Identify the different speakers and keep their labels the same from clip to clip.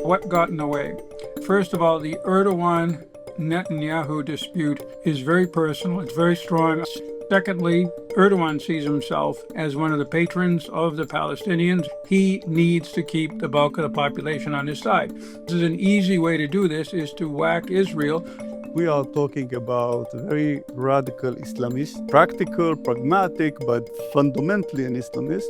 Speaker 1: What got in the way? First of all, the Erdogan-Netanyahu dispute is very personal. It's very strong. Secondly, Erdogan sees himself as one of the patrons of the Palestinians. He needs to keep the bulk of the population on his side. This is an easy way to do this, is to whack Israel.
Speaker 2: We are talking about very radical Islamist, practical, pragmatic, but fundamentally an Islamist.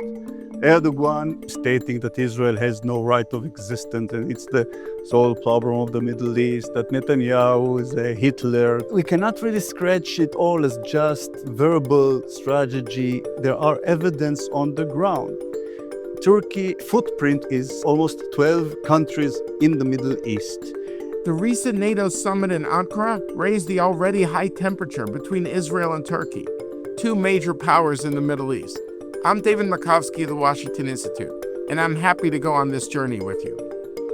Speaker 2: Erdogan stating that Israel has no right of existence and it's the sole problem of the Middle East, that Netanyahu is a Hitler. We cannot really scratch it all as just verbal strategy. There are evidence on the ground. Turkey footprint is almost 12 countries in the Middle East.
Speaker 3: The recent NATO summit in Ankara raised the already high temperature between Israel and Turkey, two major powers in the Middle East. I'm David Makovsky of the Washington Institute, and I'm happy to go on this journey with you.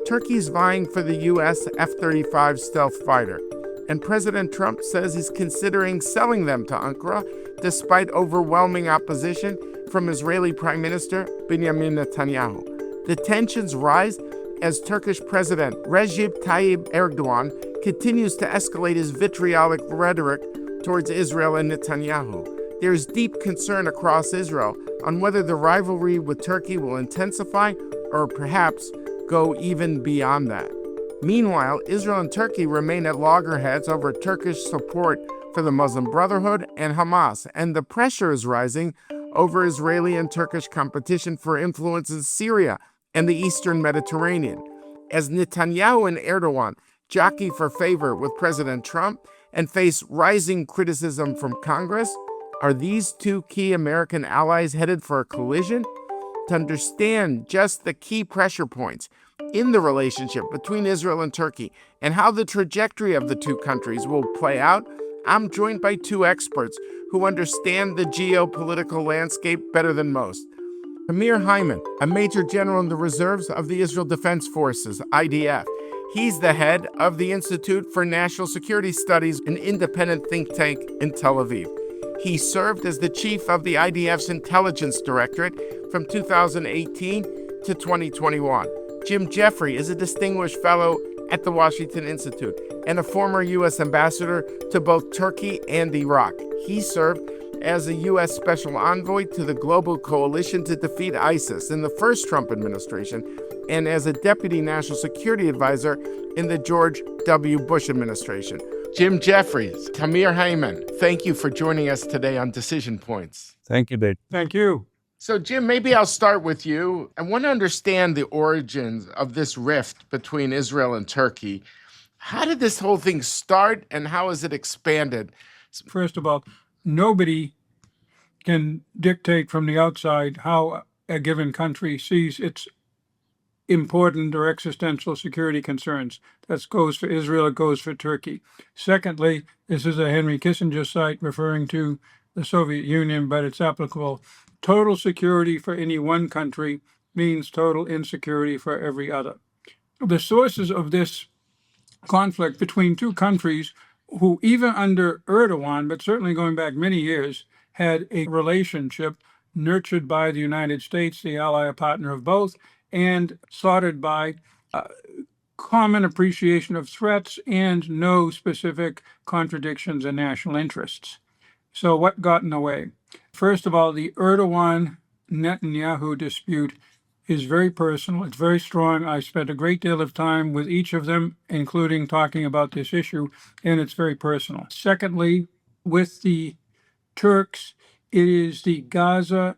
Speaker 3: Turkey's vying for the U.S. F-35 stealth fighter, and President Trump says he's considering selling them to Ankara despite overwhelming opposition from Israeli Prime Minister Binyamin Netanyahu. The tensions rise as Turkish President Recep Tayyip Erdogan continues to escalate his vitriolic rhetoric towards Israel and Netanyahu. There is deep concern across Israel on whether the rivalry with Turkey will intensify or perhaps go even beyond that. Meanwhile, Israel and Turkey remain at loggerheads over Turkish support for the Muslim Brotherhood and Hamas, and the pressure is rising over Israeli and Turkish competition for influence in Syria and the Eastern Mediterranean, as Netanyahu and Erdogan jockey for favor with President Trump and face rising criticism from Congress. Are these two key American allies headed for a collision? To understand just the key pressure points in the relationship between Israel and Turkey and how the trajectory of the two countries will play out, I'm joined by two experts who understand the geopolitical landscape better than most. Tamir Hayman, a major general in the reserves of the Israel Defense Forces, IDF. He's the head of the Institute for National Security Studies, an independent think tank in Tel Aviv. He served as the chief of the IDF's Intelligence Directorate from 2018 to 2021. Jim Jeffrey is a distinguished fellow at the Washington Institute and a former U.S. ambassador to both Turkey and Iraq. He served as a U.S. Special Envoy to the Global Coalition to Defeat ISIS in the first Trump administration and as a Deputy National Security Advisor in the George W. Bush administration. Jim Jeffries, Tamir Hayman, thank you for joining us today on Decision Points.
Speaker 2: Thank you, Dave.
Speaker 1: Thank you.
Speaker 3: So, Jim, maybe I'll start with you. I want to understand the origins of this rift between Israel and Turkey. How did this whole thing start and how has it expanded?
Speaker 1: First of all, nobody can dictate from the outside how a given country sees its important or existential security concerns. That goes for Israel, it goes for Turkey. Secondly, this is a Henry Kissinger site referring to the Soviet Union, but it's applicable. Total security for any one country means total insecurity for every other. The sources of this conflict between two countries who, even under Erdogan, but certainly going back many years, had a relationship nurtured by the United States, the ally or partner of both, and soldered by common appreciation of threats and no specific contradictions in national interests. So what got in the way? First of all, the Erdogan-Netanyahu dispute is very personal. It's very strong. I spent a great deal of time with each of them, including talking about this issue, and it's very personal. Secondly, with the Turks, it is the Gaza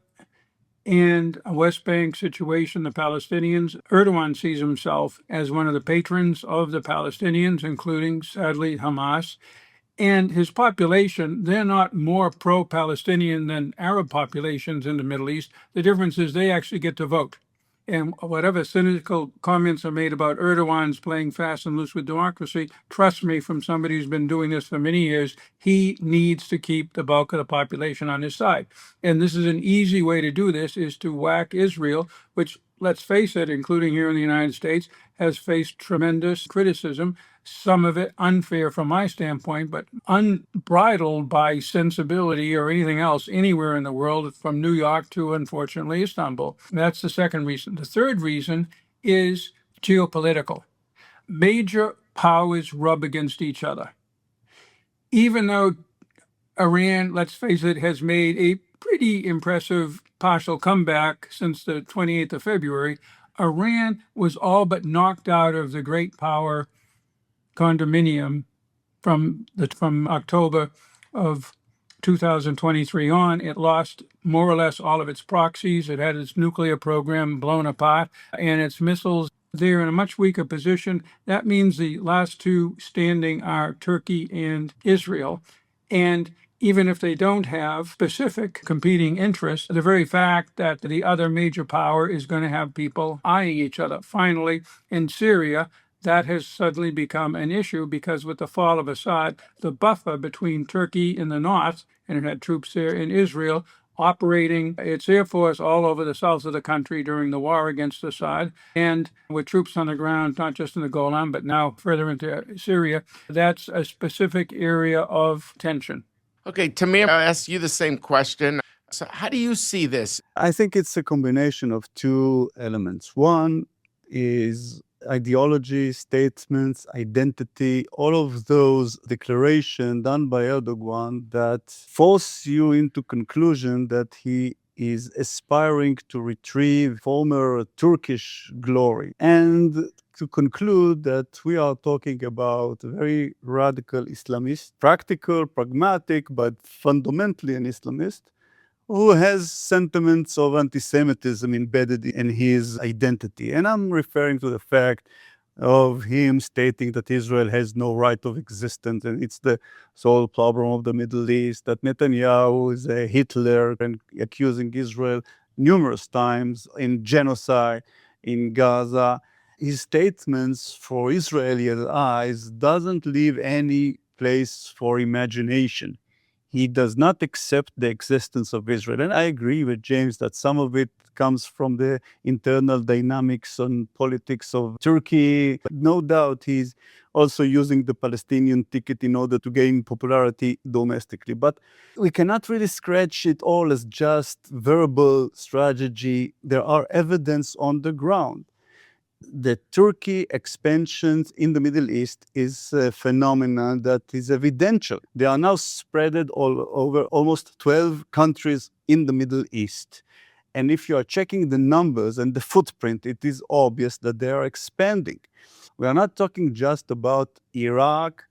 Speaker 1: and West Bank situation, the Palestinians. Erdogan sees himself as one of the patrons of the Palestinians, including, sadly, Hamas. And his population, they're not more pro-Palestinian than Arab populations in the Middle East. The difference is they actually get to vote. And whatever cynical comments are made about Erdogan's playing fast and loose with democracy, trust me, from somebody who's been doing this for many years, he needs to keep the bulk of the population on his side. And this is an easy way to do this, is to whack Israel, which, let's face it, including here in the United States, has faced tremendous criticism, some of it unfair from my standpoint, but unbridled by sensibility or anything else anywhere in the world, from New York to, unfortunately, Istanbul. That's the second reason. The third reason is geopolitical. major powers rub against each other. Even though Iran, let's face it, has made a pretty impressive partial comeback since the 28th of February, Iran was all but knocked out of the great power condominium from October of 2023 on. It lost more or less all of its proxies. It had its nuclear program blown apart and its missiles. They're in a much weaker position. That means the last two standing are Turkey and Israel. And even if they don't have specific competing interests, the very fact that the other major power is going to have people eyeing each other. Finally, in Syria, that has suddenly become an issue because with the fall of Assad, the buffer between Turkey in the north, and it had troops there in Israel, operating its air force all over the south of the country during the war against Assad, and with troops on the ground, not just in the Golan, but now further into Syria, that's a specific area of tension.
Speaker 3: Okay, Tamir, I'll ask you the same question. So how do you see this?
Speaker 2: I think it's a combination of two elements. One is ideology, statements, identity, all of those declarations done by Erdogan that force you into conclusion that he is aspiring to retrieve former Turkish glory. And to conclude that we are talking about a very radical Islamist, practical, pragmatic, but fundamentally an Islamist, who has sentiments of anti-Semitism embedded in his identity. And I'm referring to the fact of him stating that Israel has no right of existence and it's the sole problem of the Middle East, that Netanyahu is a Hitler, and accusing Israel numerous times in genocide in Gaza. His statements for Israeli eyes doesn't leave any place for imagination. He does not accept the existence of Israel. And I agree with James that some of it comes from the internal dynamics and politics of Turkey. But no doubt he's also using the Palestinian ticket in order to gain popularity domestically. But we cannot really scratch it all as just verbal strategy. There are evidence on the ground. The Turkey expansion in the Middle East is a phenomenon that is evidential. They are now spread all over almost 12 countries in the Middle East. And if you are checking the numbers and the footprint, it is obvious that they are expanding. We are not talking just about Iraq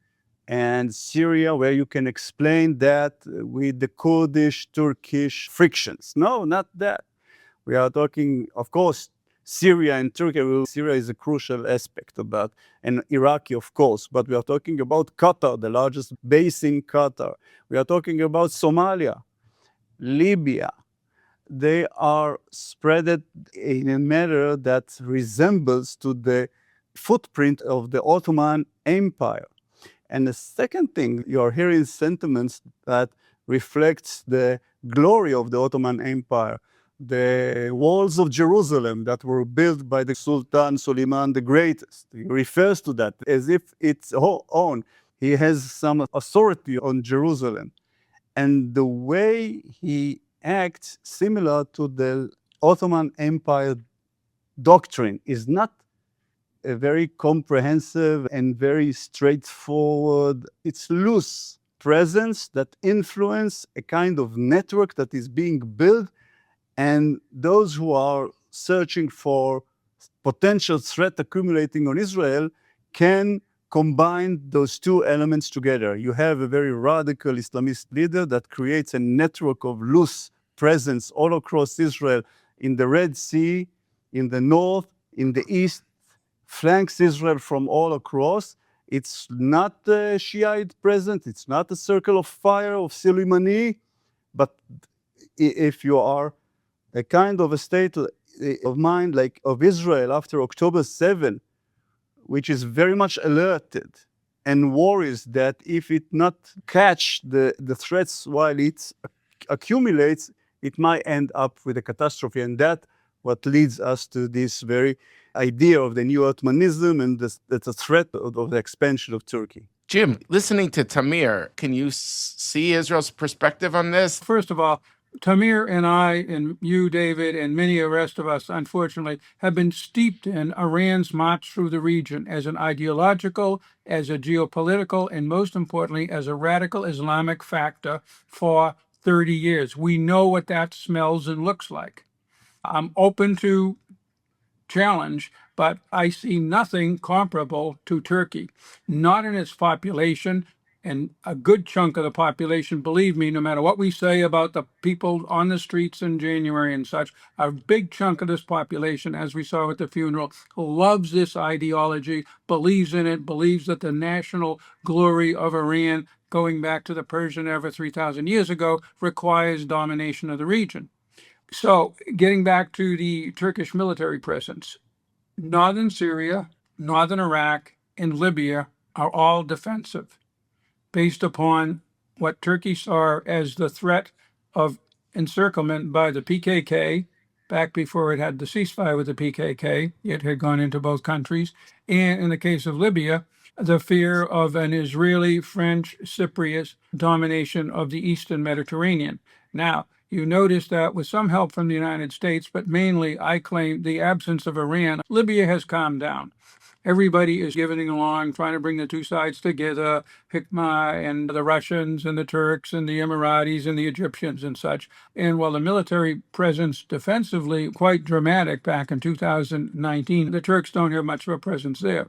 Speaker 2: and Syria, where you can explain that with the Kurdish-Turkish frictions. No, not that. We are talking, of course, Syria and Turkey. Syria is a crucial aspect of that, and Iraqi, of course, but we are talking about Qatar, the largest base in Qatar. We are talking about Somalia, Libya. They are spread in a manner that resembles to the footprint of the Ottoman Empire. And the second thing, you are hearing sentiments that reflects the glory of the Ottoman Empire. The walls of Jerusalem that were built by the Sultan Suleiman the Greatest. He refers to that as if it's own. He has some authority on Jerusalem. And the way he acts similar to the Ottoman Empire doctrine is not a very comprehensive and very straightforward. It's loose presence that influence a kind of network that is being built. And those who are searching for potential threat accumulating on Israel can combine those two elements together. You have a very radical Islamist leader that creates a network of loose presence all across Israel in the Red Sea, in the north, in the east, flanks Israel from all across. It's not a Shiite presence, it's not a circle of fire of Soleimani, but if you are a kind of a state of mind like of Israel after October 7, which is very much alerted and worries that if it not catch the threats while it accumulates, it might end up with a catastrophe. And that what leads us to this very idea of the new Ottomanism and that's a threat of the expansion of Turkey.
Speaker 3: Jim, listening to Tamir, can you see Israel's perspective on this?
Speaker 1: First of all, Tamir and I, and you, David, and many of the rest of us, unfortunately, have been steeped in Iran's march through the region as an ideological, as a geopolitical, and most importantly, as a radical Islamic factor for 30 years. We know what that smells and looks like. I'm open to challenge, but I see nothing comparable to Turkey, not in its population. And a good chunk of the population, believe me, no matter what we say about the people on the streets in January and such, a big chunk of this population, as we saw at the funeral, loves this ideology, believes in it, believes that the national glory of Iran, going back to the Persian era 3,000 years ago, requires domination of the region. So, getting back to the Turkish military presence, northern Syria, northern Iraq, and Libya are all defensive, based upon what Turkey saw as the threat of encirclement by the PKK. Back before it had the ceasefire with the PKK, it had gone into both countries. And in the case of Libya, the fear of an Israeli, French, Cypriot domination of the Eastern Mediterranean. Now, you notice that with some help from the United States, but mainly, I claim, the absence of Iran, Libya has calmed down. Everybody is giving along, trying to bring the two sides together, Hikmah and the Russians and the Turks and the Emiratis and the Egyptians and such. And while the military presence defensively quite dramatic back in 2019, the Turks don't have much of a presence there.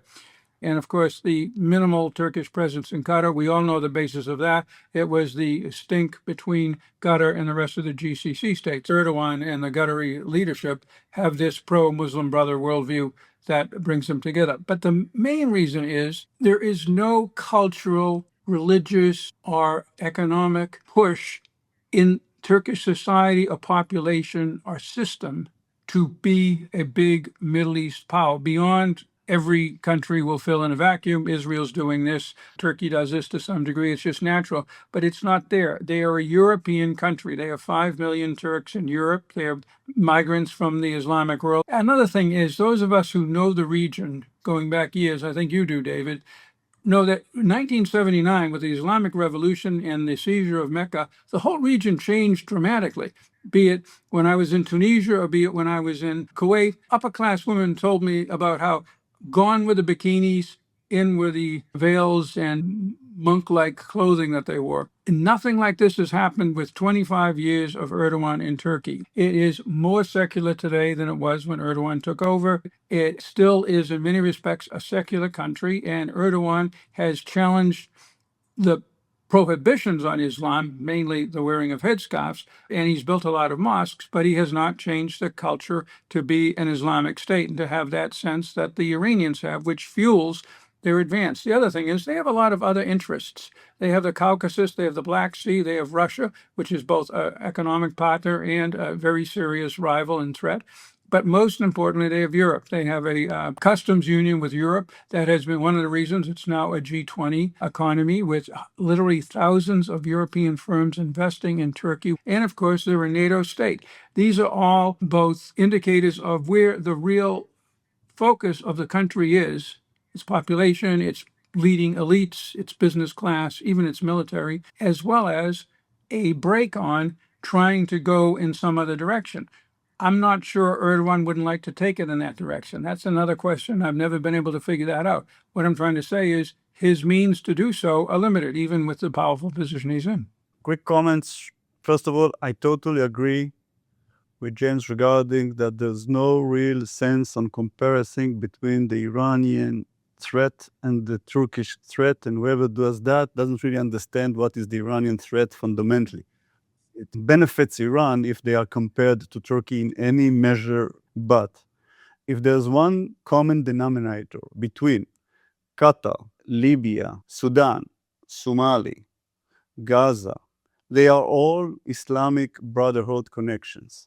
Speaker 1: And of course, the minimal Turkish presence in Qatar, we all know the basis of that. It was the stink between Qatar and the rest of the GCC states. Erdogan and the Qatari leadership have this pro-Muslim brother worldview that brings them together. But the main reason is there is no cultural, religious, or economic push in Turkish society or population or system to be a big Middle East power beyond every country will fill in a vacuum. Israel's doing this. Turkey does this to some degree. It's just natural, but it's not there. They are a European country. They have 5 million Turks in Europe. They have migrants from the Islamic world. Another thing is, those of us who know the region going back years, I think you do, David, know that 1979, with the Islamic Revolution and the seizure of Mecca, the whole region changed dramatically. Be it when I was in Tunisia or be it when I was in Kuwait, upper class women told me about how gone were the bikinis, in were the veils and monk-like clothing that they wore. Nothing like this has happened with 25 years of Erdogan in Turkey. It is more secular today than it was when Erdogan took over. It still is, in many respects, a secular country, and Erdogan has challenged the prohibitions on Islam, mainly the wearing of headscarves, and he's built a lot of mosques, but he has not changed the culture to be an Islamic state and to have that sense that the Iranians have, which fuels their advance. The other thing is they have a lot of other interests. They have the Caucasus, they have the Black Sea, they have Russia, which is both an economic partner and a very serious rival and threat. But most importantly, they have Europe. They have a customs union with Europe that has been one of the reasons it's now a G20 economy with literally thousands of European firms investing in Turkey. And of course, they're a NATO state. These are all both indicators of where the real focus of the country is, its population, its leading elites, its business class, even its military, as well as a break on trying to go in some other direction. I'm not sure Erdogan wouldn't like to take it in that direction. That's another question. I've never been able to figure that out. What I'm trying to say is his means to do so are limited, even with the powerful position he's in.
Speaker 2: Quick comments. First of all, I totally agree with James regarding that there's no real sense on comparison between the Iranian threat and the Turkish threat, and whoever does that doesn't really understand what is the Iranian threat fundamentally. It benefits Iran if they are compared to Turkey in any measure, but if there's one common denominator between Qatar, Libya, Sudan, Somali, Gaza, they are all Islamic Brotherhood connections.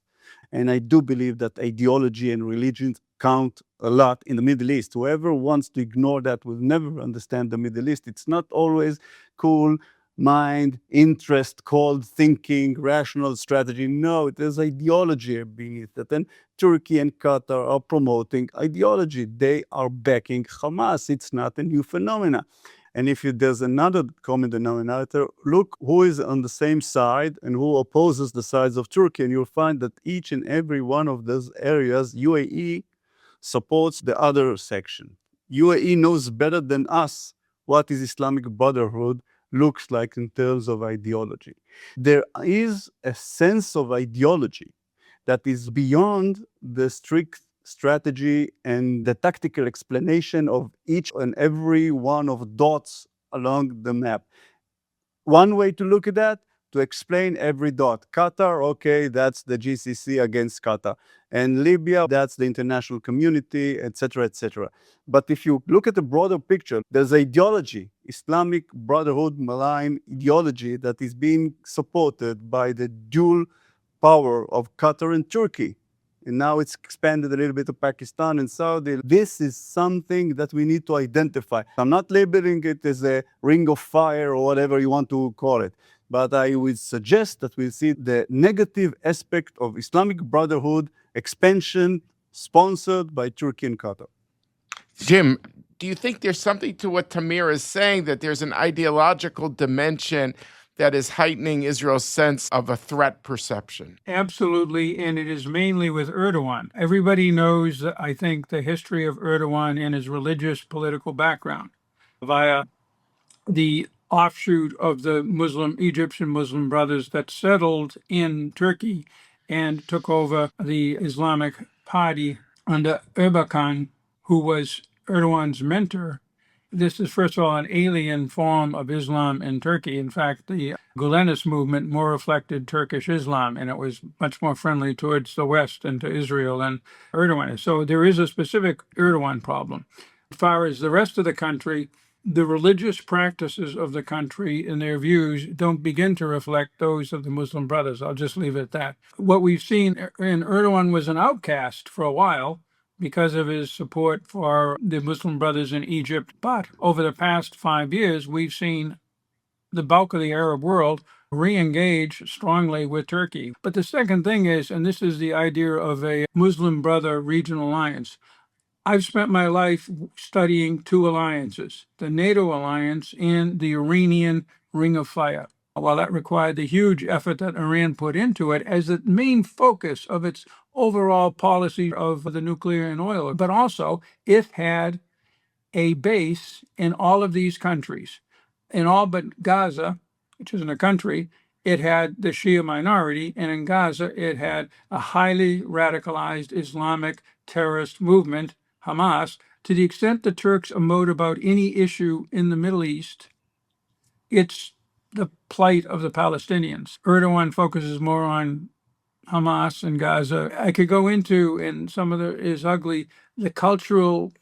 Speaker 2: And I do believe that ideology and religion count a lot in the Middle East. Whoever wants to ignore that will never understand the Middle East. It's not always cool, mind, interest, cold thinking, rational strategy. No, there's ideology beneath that. And Turkey and Qatar are promoting ideology. They are backing Hamas. It's not a new phenomenon. And if there's another common denominator, look who is on the same side and who opposes the sides of Turkey. And you'll find that each and every one of those areas, UAE supports the other section. UAE knows better than us what is Islamic Brotherhood looks like in terms of ideology. There is a sense of ideology that is beyond the strict strategy and the tactical explanation of each and every one of dots along the map. One way to look at that, to explain every dot. Qatar, okay, that's the GCC against Qatar. And Libya, that's the international community, etc., etc. But if you look at the broader picture, there's ideology, Islamic Brotherhood malign ideology that is being supported by the dual power of Qatar and Turkey. And now it's expanded a little bit to Pakistan and Saudi. This is something that we need to identify. I'm not labeling it as a ring of fire or whatever you want to call it, but I would suggest that we see the negative aspect of Islamic Brotherhood expansion sponsored by Turkey and Qatar.
Speaker 3: Jim, do you think there's something to what Tamir is saying, that there's an ideological dimension that is heightening Israel's sense of a threat perception?
Speaker 1: Absolutely, and it is mainly with Erdogan. Everybody knows, I think, the history of Erdogan and his religious political background via the offshoot of the Egyptian Muslim brothers that settled in Turkey and took over the Islamic party under Erdogan, who was Erdogan's mentor. This is, first of all, an alien form of Islam in Turkey. In fact, the Gulenist movement more reflected Turkish Islam, and it was much more friendly towards the West and to Israel than Erdogan is. So there is a specific Erdogan problem. As far as the rest of the country, the religious practices of the country and their views don't begin to reflect those of the Muslim Brothers. I'll just leave it at that. What we've seen in Erdogan was an outcast for a while, because of his support for the Muslim Brothers in Egypt. But over the past 5 years, we've seen the bulk of the Arab world re-engage strongly with Turkey. But the second thing is, and this is the idea of a Muslim Brother regional alliance. I've spent my life studying two alliances, the NATO alliance and the Iranian Ring of Fire. While that required the huge effort that Iran put into it as the main focus of its overall policy of the nuclear and oil, but also it had a base in all of these countries. In all but Gaza, which isn't a country, it had the Shia minority, and in Gaza it had a highly radicalized Islamic terrorist movement, Hamas. To the extent the Turks emote about any issue in the Middle East, it's the plight of the Palestinians. Erdogan focuses more on Hamas and Gaza. I could go into, and some of it is ugly, the cultural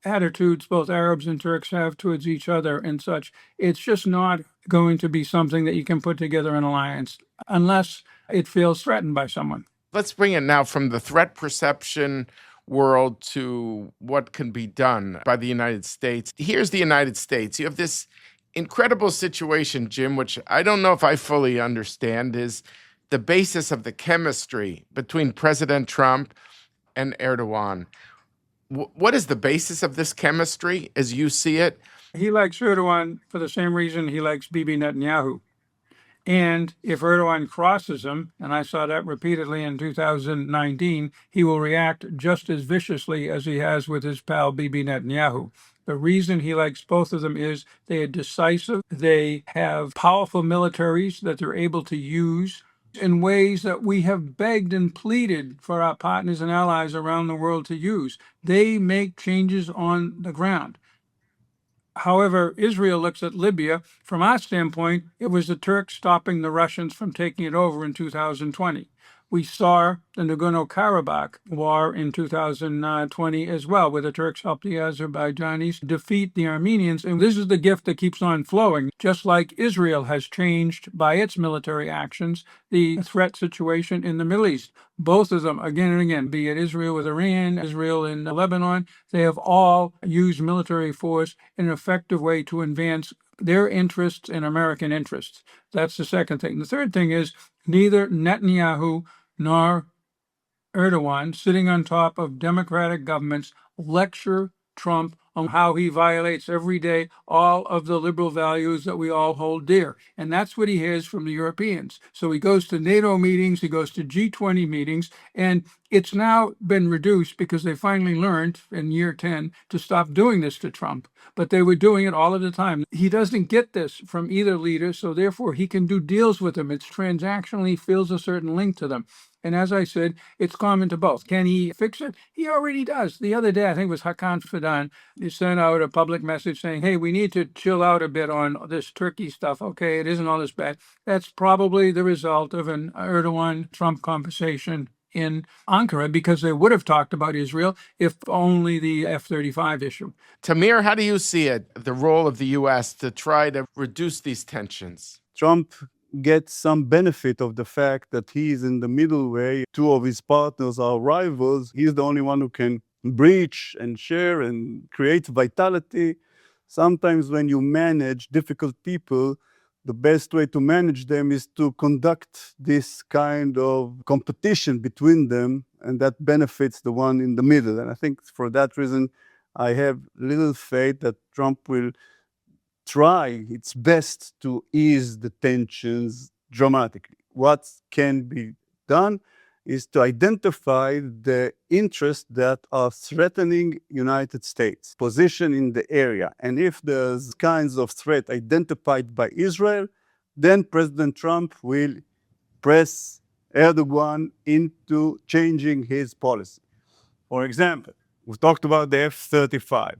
Speaker 1: attitudes both Arabs and Turks have towards each other and such. It's just not going to be something that you can put together an alliance unless it feels threatened by someone.
Speaker 3: Let's bring it now from the threat perception world to what can be done by the United States. Here's the United States. You have this incredible situation, Jim, which I don't know if I fully understand, is the basis of the chemistry between President Trump and Erdogan. What is the basis of this chemistry as you see it?
Speaker 1: He likes Erdogan for the same reason he likes Bibi Netanyahu. And if Erdogan crosses him, and I saw that repeatedly in 2019, he will react just as viciously as he has with his pal Bibi Netanyahu. The reason he likes both of them is they are decisive. They have powerful militaries that they're able to use in ways that we have begged and pleaded for our partners and allies around the world to use. They make changes on the ground. However, Israel looks at Libya. From our standpoint, it was the Turks stopping the Russians from taking it over in 2020. We saw the Nagorno-Karabakh war in 2020 as well, where the Turks helped the Azerbaijanis defeat the Armenians. And this is the gift that keeps on flowing. Just like Israel has changed by its military actions, the threat situation in the Middle East. Both of them, again and again, be it Israel with Iran, Israel in Lebanon, they have all used military force in an effective way to advance their interests and American interests. That's the second thing. The third thing is neither Netanyahu nor Erdogan, sitting on top of democratic governments, lecture Trump on how he violates every day all of the liberal values that we all hold dear. And that's what he hears from the Europeans. So he goes to NATO meetings, he goes to G20 meetings, and it's now been reduced because they finally learned in year 10 to stop doing this to Trump. But they were doing it all of the time. He doesn't get this from either leader, so therefore he can do deals with them. It's transactionally, feels a certain link to them. And as I said, it's common to both. Can he fix it? He already does. The other day, I think it was Hakan Fidan, he sent out a public message saying, hey, we need to chill out a bit on this Turkey stuff. Okay, it isn't all this bad. That's probably the result of an Erdogan-Trump conversation in Ankara, because they would have talked about Israel if only the F-35 issue.
Speaker 3: Tamir, how do you see it, the role of the U.S. to try to reduce these tensions?
Speaker 2: Trump gets some benefit of the fact that he is in the middle way. Two of his partners are rivals. He's the only one who can breach and share and create vitality. Sometimes when you manage difficult people, the best way to manage them is to conduct this kind of competition between them, and that benefits the one in the middle. And I think for that reason, I have little faith that Trump will try its best to ease the tensions dramatically. What can be done is to identify the interests that are threatening United States position in the area. And if there's kinds of threat identified by Israel, then President Trump will press Erdogan into changing his policy. For example, we talked about the F-35.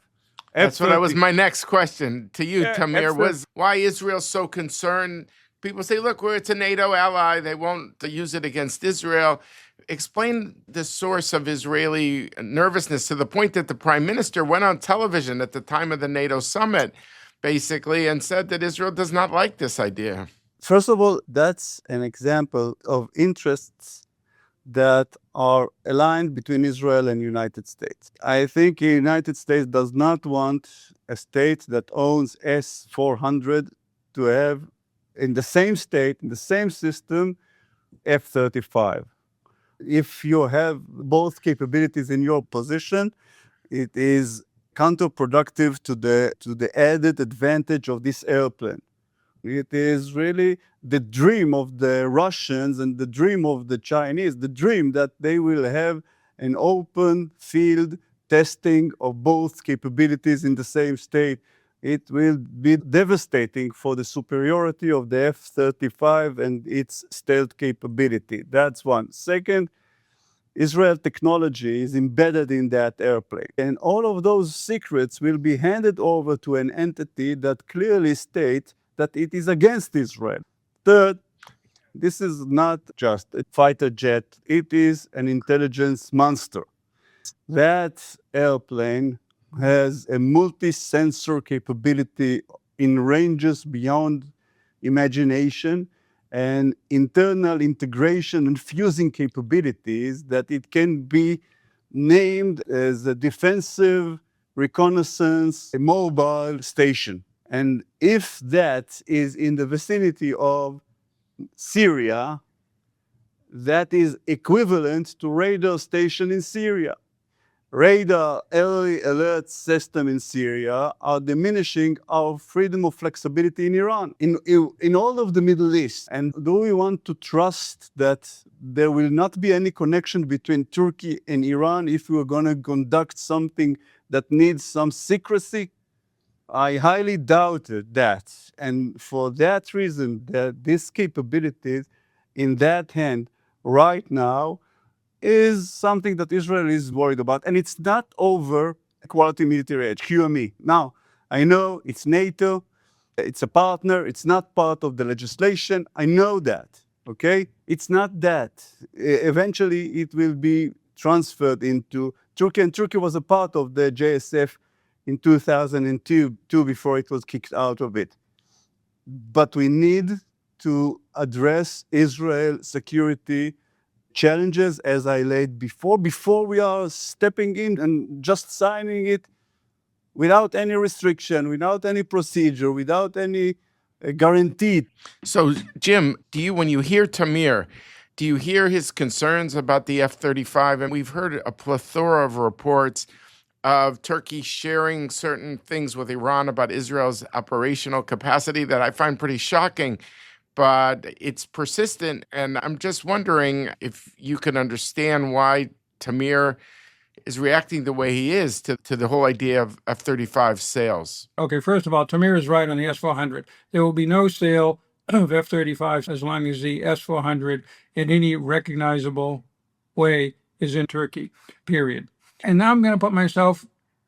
Speaker 3: That's what was my next question to you, Tamir, was why Israel so concerned? People say, look, it's a NATO ally. They won't use it against Israel. Explain the source of Israeli nervousness to the point that the prime minister went on television at the time of the NATO summit, basically, and said that Israel does not like this idea.
Speaker 2: First of all, that's an example of interests that are aligned between Israel and United States. I think the United States does not want a state that owns S-400 to have in the same state, in the same system, F-35. If you have both capabilities in your position, it is counterproductive to the added advantage of this airplane. It is really the dream of the Russians and the dream of the Chinese, the dream that they will have an open field testing of both capabilities in the same state. It will be devastating for the superiority of the F-35 and its stealth capability. That's one. Second, Israel technology is embedded in that airplane. And all of those secrets will be handed over to an entity that clearly states that it is against Israel. Third, this is not just a fighter jet, it is an intelligence monster. That airplane has a multi-sensor capability in ranges beyond imagination and internal integration and fusing capabilities that it can be named as a defensive reconnaissance mobile station. And if that is in the vicinity of Syria, that is equivalent to radar station in Syria. Radar early alert system in Syria are diminishing our freedom of flexibility in Iran, in all of the Middle East. And do we want to trust that there will not be any connection between Turkey and Iran if we are going to conduct something that needs some secrecy? I highly doubted that. And for that reason, that this capabilities in that hand right now is something that Israel is worried about. And it's not over quality military edge, QME. Now, I know it's NATO, it's a partner, it's not part of the legislation. I know that, okay? It's not that. Eventually, it will be transferred into Turkey, and Turkey was a part of the JSF in 2002 before it was kicked out of it. But we need to address Israel's security challenges, as I laid before we are stepping in and just signing it without any restriction, without any procedure, without any guarantee.
Speaker 3: So, Jim, when you hear Tamir, do you hear his concerns about the F-35? And we've heard a plethora of reports of Turkey sharing certain things with Iran about Israel's operational capacity that I find pretty shocking, but it's persistent. And I'm just wondering if you can understand why Tamir is reacting the way he is to the whole idea of F-35 sales.
Speaker 1: Okay, first of all, Tamir is right on the S-400. There will be no sale of F-35s as long as the S-400 in any recognizable way is in Turkey, period. And now I'm going to put myself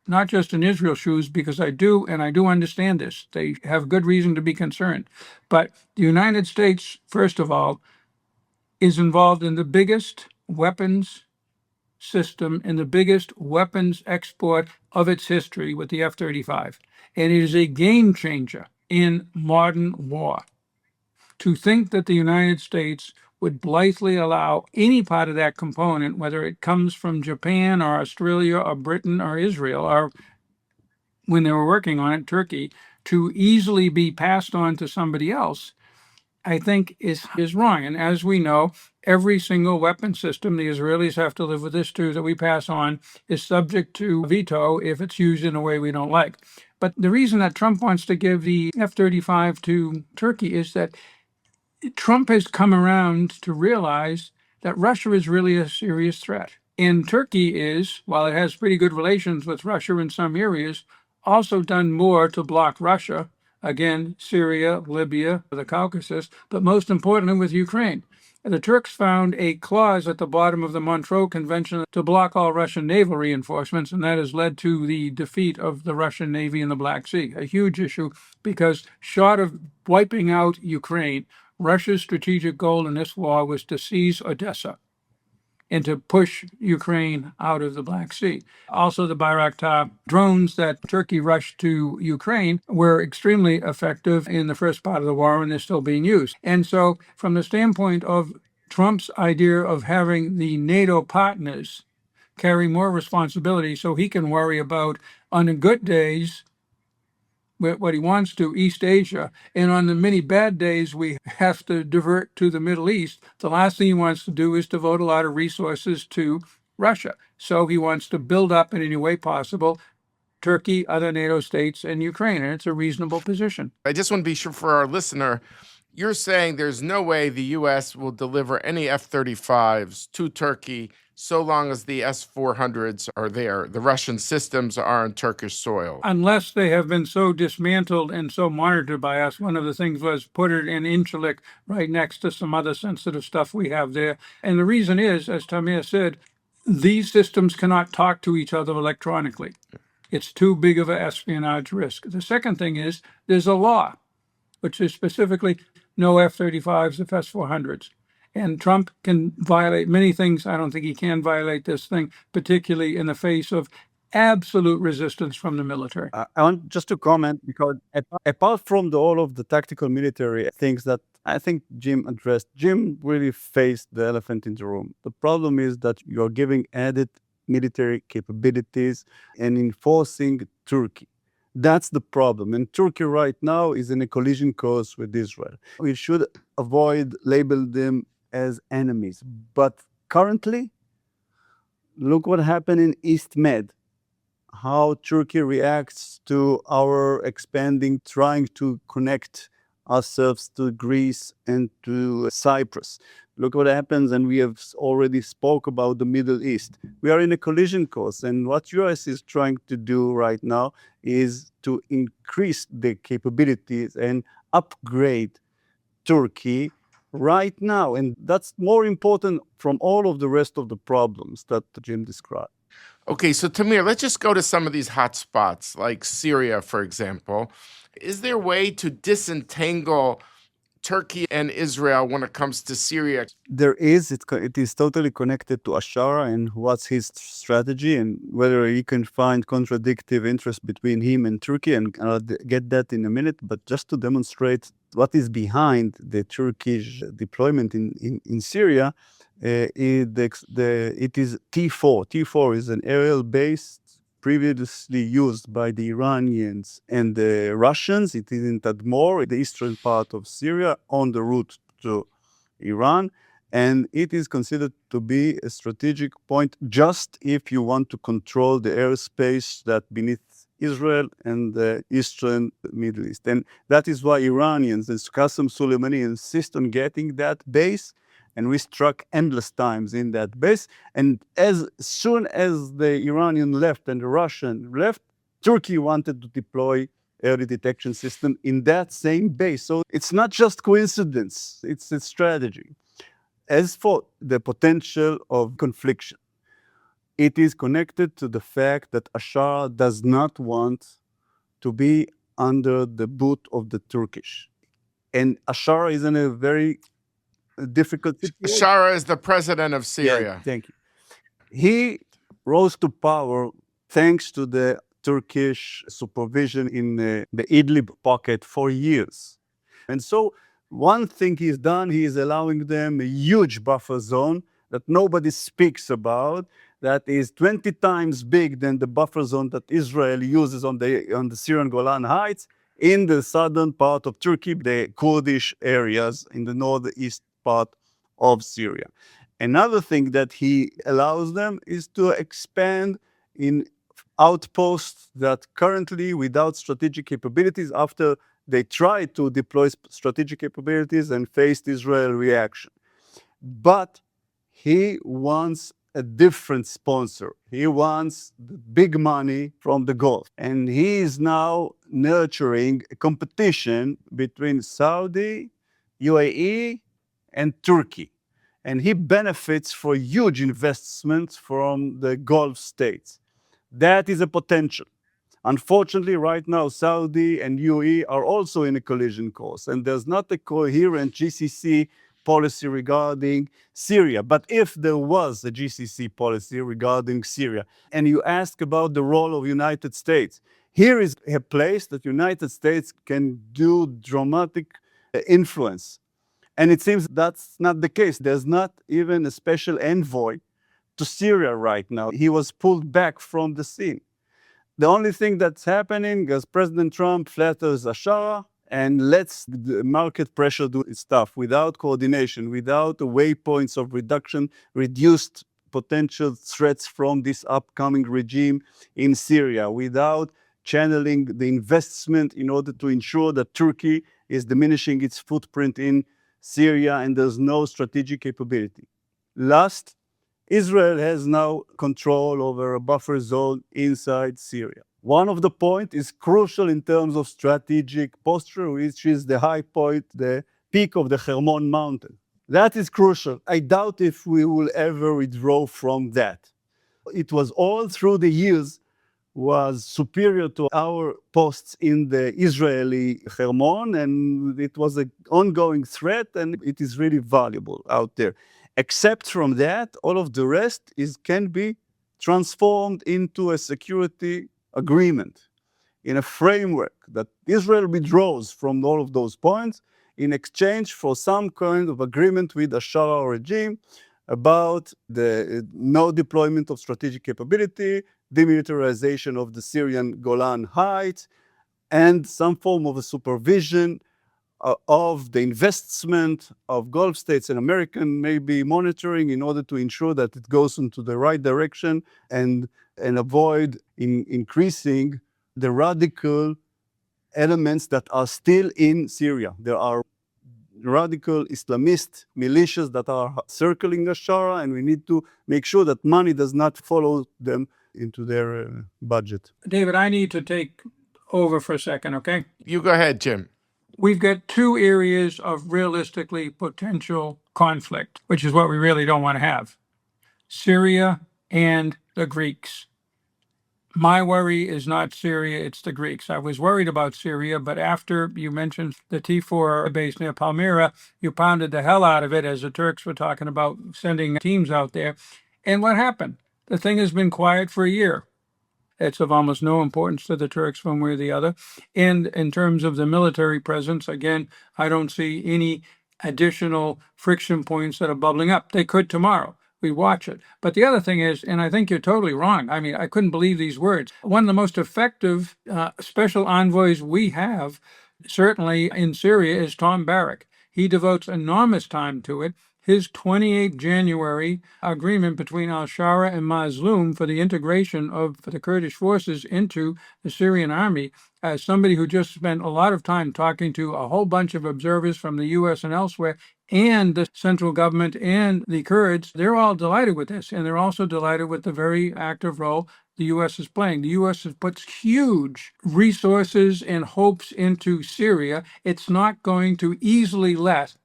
Speaker 1: not just in Israel's shoes, because I do understand this. They have good reason to be concerned. But the United States, first of all, is involved in the biggest weapons system and the biggest weapons export of its history with the F-35. And it is a game changer in modern war. To think that the United States would blithely allow any part of that component, whether it comes from Japan or Australia or Britain or Israel, or when they were working on it, Turkey, to easily be passed on to somebody else, I think is wrong. And as we know, every single weapon system, the Israelis have to live with this too, that we pass on, is subject to veto if it's used in a way we don't like. But the reason that Trump wants to give the F-35 to Turkey is that Trump has come around to realize that Russia is really a serious threat. And Turkey is, while it has pretty good relations with Russia in some areas, also done more to block Russia, again, Syria, Libya, the Caucasus, but most importantly with Ukraine. And the Turks found a clause at the bottom of the Montreux Convention to block all Russian naval reinforcements, and that has led to the defeat of the Russian Navy in the Black Sea, a huge issue, because short of wiping out Ukraine, Russia's strategic goal in this war was to seize Odessa and to push Ukraine out of the Black Sea. Also, the Bayraktar drones that Turkey rushed to Ukraine were extremely effective in the first part of the war, and they're still being used. And so, from the standpoint of Trump's idea of having the NATO partners carry more responsibility so he can worry about, on the good days, what he wants to, East Asia, and on the many bad days we have to divert to the Middle East. The last thing he wants to do is devote a lot of resources to Russia. So he wants to build up in any way possible Turkey, other NATO states, and Ukraine, and it's a reasonable position.
Speaker 3: I just want to be sure for our listener, you're saying there's no way the U.S. will deliver any F-35s to Turkey so long as the S-400s are there. The Russian systems are on Turkish soil.
Speaker 1: Unless they have been so dismantled and so monitored by us. One of the things was put it in Incirlik right next to some other sensitive stuff we have there. And the reason is, as Tamir said, these systems cannot talk to each other electronically. It's too big of an espionage risk. The second thing is there's a law, which is specifically no F-35s, if S-400s. And Trump can violate many things. I don't think he can violate this thing, particularly in the face of absolute resistance from the military.
Speaker 2: I want just to comment, because apart from all of the tactical military things that I think Jim addressed, Jim really faced the elephant in the room. The problem is that you're giving added military capabilities and enforcing Turkey. That's the problem. And Turkey right now is in a collision course with Israel. We should avoid labeling them as enemies. But currently, look what happened in East Med, how Turkey reacts to our expanding, trying to connect ourselves to Greece and to Cyprus. Look what happens, and we have already spoke about the Middle East. We are in a collision course, and what US is trying to do right now is to increase the capabilities and upgrade Turkey right now. And that's more important from all of the rest of the problems that Jim described.
Speaker 3: Okay, so Tamir, let's just go to some of these hot spots, like Syria, for example. Is there a way to disentangle Turkey and Israel when it comes to Syria?
Speaker 2: There is. It is totally connected to Ashara and what's his strategy, and whether he can find contradictive interests between him and Turkey, and I'll get that in a minute. But just to demonstrate what is behind the Turkish deployment in Syria, it is T4. T4 is an aerial base previously used by the Iranians and the Russians. It is in Tadmor, the eastern part of Syria, on the route to Iran. And it is considered to be a strategic point just if you want to control the airspace that beneath Israel and the eastern Middle East. And that is why Iranians and Qasem Soleimani insist on getting that base. And we struck endless times in that base. And as soon as the Iranian left and the Russian left, Turkey wanted to deploy early detection system in that same base. So it's not just coincidence, it's a strategy. As for the potential of confliction, it is connected to the fact that Ashara does not want to be under the boot of the Turkish. And Ashara is in a very difficult situation.
Speaker 3: Bashar is the president of Syria.
Speaker 2: Yeah, thank you. He rose to power thanks to the Turkish supervision in the Idlib pocket for years. And so one thing he's done, he is allowing them a huge buffer zone that nobody speaks about, that is 20 times big than the buffer zone that Israel uses on the Syrian Golan Heights in the southern part of Turkey, the Kurdish areas in the northeast part of Syria. Another thing that he allows them is to expand in outposts that currently without strategic capabilities, after they tried to deploy strategic capabilities and faced Israel reaction. But he wants a different sponsor. He wants the big money from the Gulf. And he is now nurturing a competition between Saudi, UAE, and Turkey. And he benefits for huge investments from the Gulf states. That is a potential. Unfortunately, right now, Saudi and UAE are also in a collision course, and there's not a coherent GCC policy regarding Syria. But if there was a GCC policy regarding Syria, and you ask about the role of United States, here is a place that United States can do dramatic influence. And it seems that's not the case. There's not even a special envoy to Syria right now. He was pulled back from the scene. The only thing that's happening is President Trump flatters Ashara and lets the market pressure do its stuff without coordination, without the waypoints of reduction, reduced potential threats from this upcoming regime in Syria, without channeling the investment in order to ensure that Turkey is diminishing its footprint in Syria and there's no strategic capability. Last, Israel has now control over a buffer zone inside Syria. One of the points is crucial in terms of strategic posture, which is the high point, the peak of the Hermon mountain. That is crucial. I doubt if we will ever withdraw from that. It was all through the years was superior to our posts in the Israeli Hermon, and it was an ongoing threat, and it is really valuable out there. Except from that, all of the rest can be transformed into a security agreement in a framework that Israel withdraws from all of those points in exchange for some kind of agreement with the Ashara regime about the no deployment of strategic capability, demilitarization of the Syrian Golan Heights, and some form of a supervision of the investment of Gulf states and American maybe monitoring in order to ensure that it goes into the right direction and avoid increasing the radical elements that are still in Syria. There are radical Islamist militias that are circling Ashara, and we need to make sure that money does not follow them into their budget.
Speaker 1: David, I need to take over for a second, okay?
Speaker 3: You go ahead, Jim.
Speaker 1: We've got two areas of realistically potential conflict, which is what we really don't want to have: Syria and the Greeks. My worry is not Syria, it's the Greeks. I was worried about Syria, but after you mentioned the T4 base near Palmyra, you pounded the hell out of it as the Turks were talking about sending teams out there. And what happened? The thing has been quiet for a year. It's of almost no importance to the Turks one way or the other. And in terms of the military presence, again, I don't see any additional friction points that are bubbling up. They could tomorrow. We watch it. But the other thing is, and I think you're totally wrong. I mean, I couldn't believe these words. One of the most effective special envoys we have, certainly in Syria, is Tom Barrack. He devotes enormous time to it. his 28 January agreement between al-Shara and Mazloum for the integration of the Kurdish forces into the Syrian army. As somebody who just spent a lot of time talking to a whole bunch of observers from the U.S. and elsewhere, and the central government and the Kurds, they're all delighted with this. And they're also delighted with the very active role the U.S. is playing. The U.S. has put huge resources and hopes into Syria. It's not going to easily let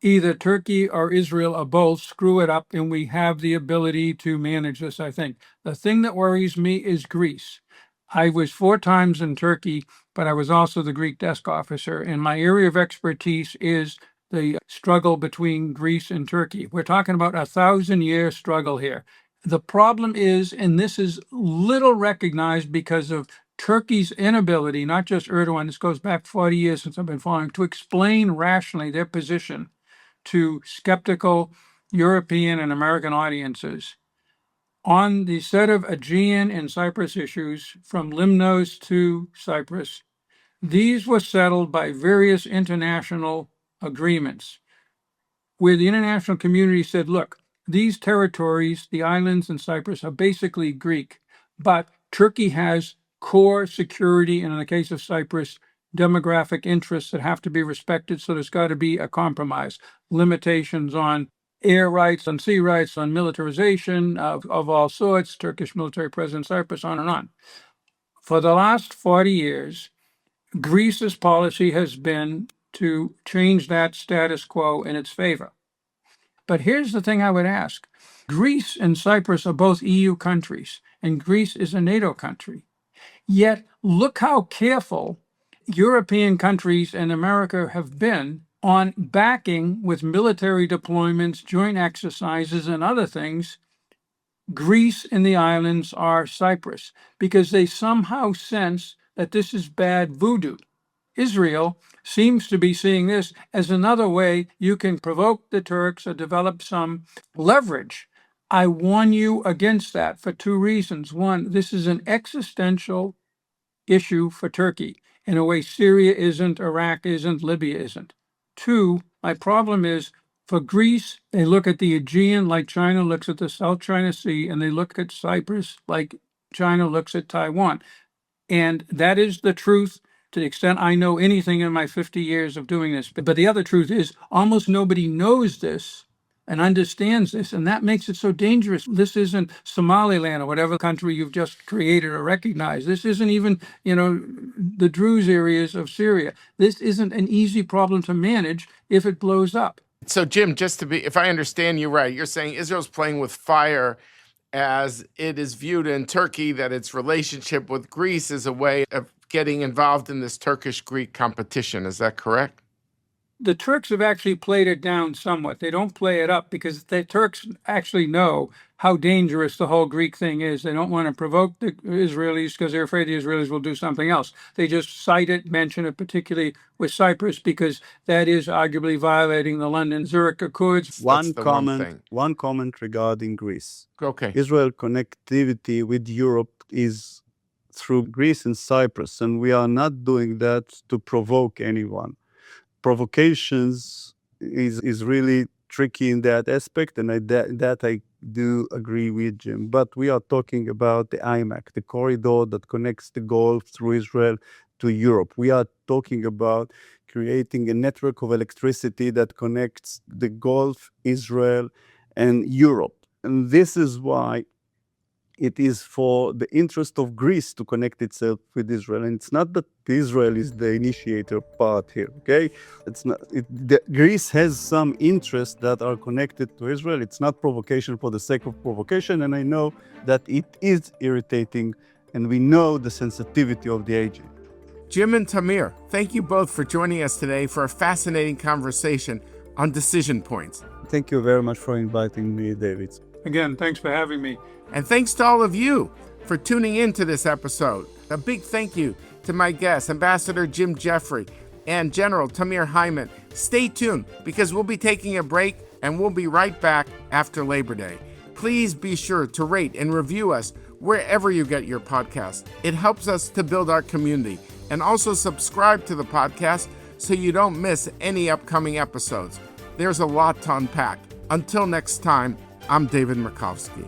Speaker 1: either Turkey or Israel or both screw it up, and we have the ability to manage this, I think. The thing that worries me is Greece. I was 4 times in Turkey, but I was also the Greek desk officer, and my area of expertise is the struggle between Greece and Turkey. We're talking about a 1,000-year struggle here. The problem is, and this is little recognized because of Turkey's inability, not just Erdogan, this goes back 40 years since I've been following, to explain rationally their position to skeptical European and American audiences on the set of Aegean and Cyprus issues from Limnos to Cyprus. These were settled by various international agreements where the international community said, look, these territories, the islands and Cyprus, are basically Greek, but Turkey has core security, and in the case of Cyprus, demographic interests that have to be respected, so there's got to be a compromise. Limitations on air rights, on sea rights, on militarization of all sorts, Turkish military presence in Cyprus, on and on. For the last 40 years, Greece's policy has been to change that status quo in its favor. But here's the thing I would ask. Greece and Cyprus are both EU countries, and Greece is a NATO country. Yet, look how careful European countries and America have been on backing with military deployments, joint exercises, and other things, Greece and the islands are Cyprus, because they somehow sense that this is bad voodoo. Israel seems to be seeing this as another way you can provoke the Turks or develop some leverage. I warn you against that for 2 reasons. One, this is an existential issue for Turkey in a way Syria isn't, Iraq isn't, Libya isn't. 2, my problem is for Greece, they look at the Aegean like China looks at the South China Sea, and they look at Cyprus like China looks at Taiwan. And that is the truth to the extent I know anything in my 50 years of doing this. But the other truth is almost nobody knows this and understands this, and that makes it so dangerous. This isn't Somaliland or whatever country you've just created or recognized. This isn't even, the Druze areas of Syria. This isn't an easy problem to manage if it blows up.
Speaker 3: So, Jim, if I understand you right, you're saying Israel's playing with fire as it is viewed in Turkey, that its relationship with Greece is a way of getting involved in this Turkish-Greek competition. Is that correct?
Speaker 1: The Turks have actually played it down somewhat. They don't play it up because the Turks actually know how dangerous the whole Greek thing is. They don't want to provoke the Israelis because they're afraid the Israelis will do something else. They just cite it, mention it, particularly with Cyprus, because that is arguably violating the London-Zurich Accords.
Speaker 2: One comment regarding Greece.
Speaker 3: Okay.
Speaker 2: Israel connectivity with Europe is through Greece and Cyprus, and we are not doing that to provoke anyone. Provocations is really tricky in that aspect, and that I do agree with Jim. But we are talking about the IMAC, the corridor that connects the Gulf through Israel to Europe. We are talking about creating a network of electricity that connects the Gulf, Israel, and Europe. And this is why it is for the interest of Greece to connect itself with Israel. And it's not that Israel is the initiator part here, okay? It's not. Greece has some interests that are connected to Israel. It's not provocation for the sake of provocation. And I know that it is irritating, and we know the sensitivity of the agent.
Speaker 3: Jim and Tamir, thank you both for joining us today for a fascinating conversation on decision points.
Speaker 2: Thank you very much for inviting me, David.
Speaker 1: Again, thanks for having me.
Speaker 3: And thanks to all of you for tuning in to this episode. A big thank you to my guests, Ambassador Jim Jeffrey and General Tamir Hayman. Stay tuned because we'll be taking a break and we'll be right back after Labor Day. Please be sure to rate and review us wherever you get your podcast. It helps us to build our community. And also subscribe to the podcast so you don't miss any upcoming episodes. There's a lot to unpack. Until next time, I'm David Makovsky.